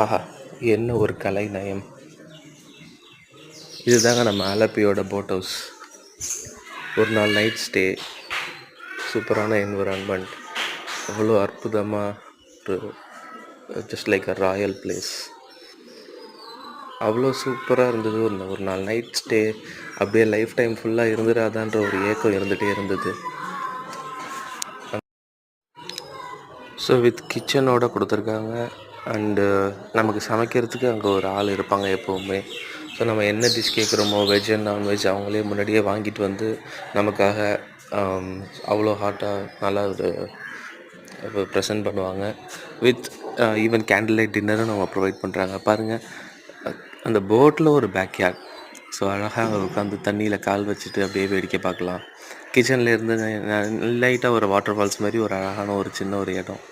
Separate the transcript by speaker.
Speaker 1: ஆஹா! என்ன ஒரு கலை நயம்! இதுதாங்க நம்ம ஆலப்பியோட போட் ஹவுஸ். ஒரு நாள் நைட் ஸ்டே, சூப்பரான என்விரான்மெண்ட், அவ்வளோ அற்புதமாக ஒரு ஜஸ்ட் லைக் அ ராயல் பிளேஸ். அவ்வளோ சூப்பராக இருந்தது. ஒரு நாள் நைட் ஸ்டே அப்படியே லைஃப் டைம் ஃபுல்லாக இருந்துடாதான்ற ஒரு ஏக்கம் இருந்துகிட்டே இருந்தது. ஸோ வித் கிச்சனோடு கொடுத்துருக்காங்க. அண்டு நமக்கு சமைக்கிறதுக்கு அங்கே ஒரு ஆள் இருப்பாங்க எப்போவுமே. ஸோ நம்ம என்ன டிஷ் கேட்குறோமோ, வெஜ் அண்ட் நான்வெஜ் அவங்களே முன்னாடியே வாங்கிட்டு வந்து நமக்காக அவ்வளோ ஹாட்டாக நல்லா ஒரு ப்ரெசென்ட் பண்ணுவாங்க. வித் ஈவன் கேண்டில் லைட் டின்னரும் நம்ம ப்ரொவைட் பண்ணுறாங்க. பாருங்கள், அந்த போட்டில் ஒரு பேக்யார்ட். ஸோ அழகாக உட்காந்து தண்ணியில் கால் வச்சுட்டு அப்படியே வேடிக்கை பார்க்கலாம். கிச்சன்லேருந்து லைட்டாக ஒரு வாட்டர் ஃபால்ஸ் மாதிரி ஒரு அழகான ஒரு சின்ன ஒரு இடம்.